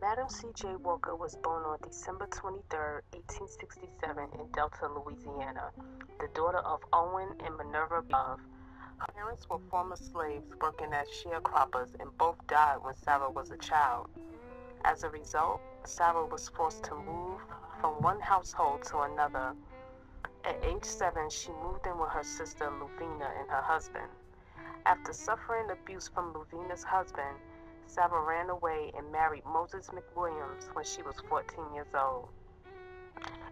Madam C.J. Walker was born on December 23, 1867 in Delta, Louisiana, the daughter of Owen and Minerva Love. Her parents were former slaves working as sharecroppers and both died when Sarah was a child. As a result, Sarah was forced to move from one household to another. At age 7, she moved in with her sister Luvina and her husband. After suffering abuse from Luvina's husband, Sarah ran away and married Moses McWilliams when she was 14 years old.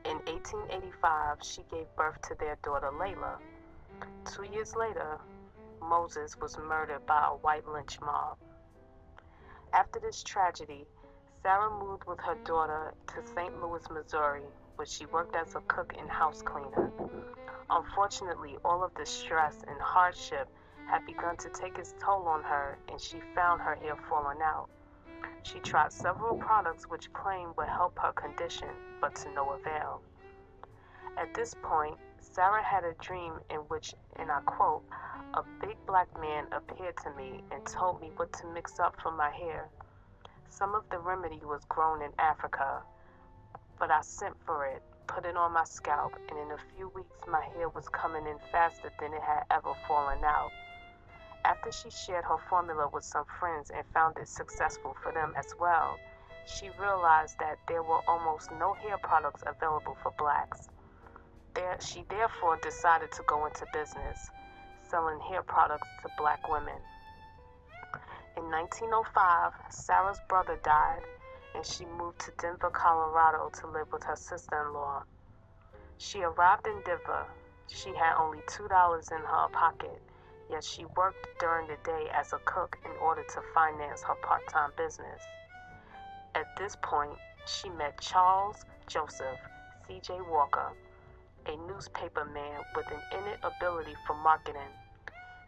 In 1885, she gave birth to their daughter Layla. 2 years later, Moses was murdered by a white lynch mob. After this tragedy, Sarah moved with her daughter to St. Louis, Missouri, where she worked as a cook and house cleaner. Unfortunately, all of the stress and hardship had begun to take its toll on her, and she found her hair falling out. She tried several products which claimed would help her condition, but to no avail. At this point, Sarah had a dream in which, and I quote, "A big black man appeared to me and told me what to mix up for my hair. Some of the remedy was grown in Africa, but I sent for it, put it on my scalp, and in a few weeks my hair was coming in faster than it had ever fallen out." After she shared her formula with some friends and found it successful for them as well, she realized that there were almost no hair products available for blacks. She therefore decided to go into business, selling hair products to black women. In 1905, Sarah's brother died, and she moved to Denver, Colorado to live with her sister-in-law. She arrived in Denver. She had only $2 in her pocket, yet she worked during the day as a cook in order to finance her part-time business. At this point, she met Charles Joseph C.J. Walker, a newspaper man with an innate ability for marketing.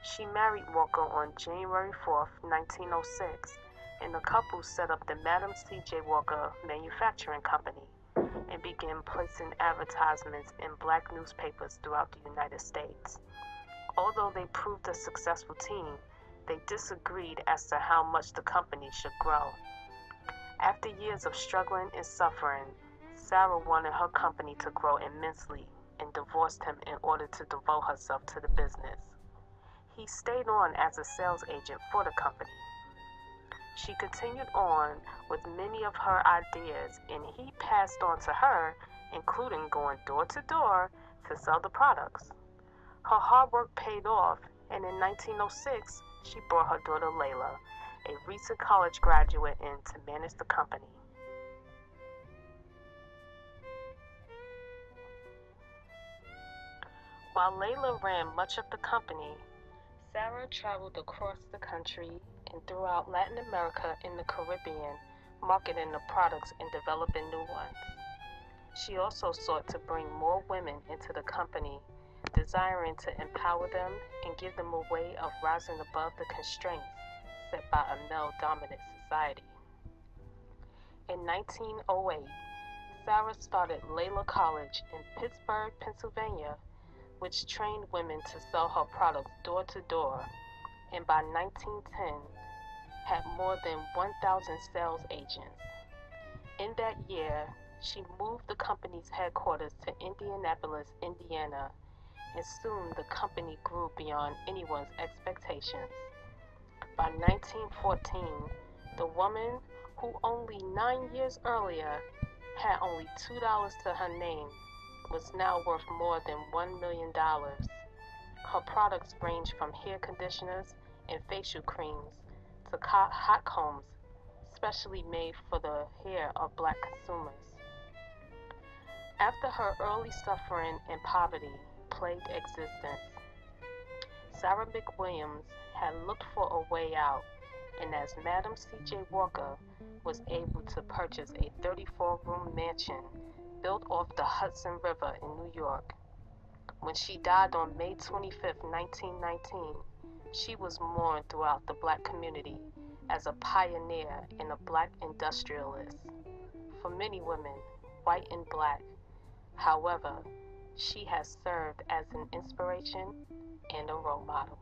She married Walker on January 4, 1906, and the couple set up the Madam C.J. Walker Manufacturing Company and began placing advertisements in black newspapers throughout the United States. Although they proved a successful team, they disagreed as to how much the company should grow. After years of struggling and suffering, Sarah wanted her company to grow immensely and divorced him in order to devote herself to the business. He stayed on as a sales agent for the company. She continued on with many of her ideas, and he passed on to her, including going door to door to sell the products. Her hard work paid off, and in 1906, she brought her daughter Layla, a recent college graduate, in to manage the company. While Layla ran much of the company, Sarah traveled across the country and throughout Latin America and the Caribbean, marketing the products and developing new ones. She also sought to bring more women into the company, desiring to empower them and give them a way of rising above the constraints set by a male-dominant society. In 1908, Sarah started Layla College in Pittsburgh, Pennsylvania, which trained women to sell her products door to door, and by 1910 had more than 1,000 sales agents. In that year, she moved the company's headquarters to Indianapolis, Indiana, and soon the company grew beyond anyone's expectations. By 1914, the woman who only 9 years earlier had only $2 to her name was now worth more than $1 million. Her products range from hair conditioners and facial creams to hot combs, specially made for the hair of black consumers. After her early suffering and poverty plagued existence, Sarah McWilliams had looked for a way out, and as Madam C.J. Walker was able to purchase a 34-room mansion built off the Hudson River in New York. When she died on May 25, 1919, she was mourned throughout the black community as a pioneer and a black industrialist. For many women, white and black, however, she has served as an inspiration and a role model.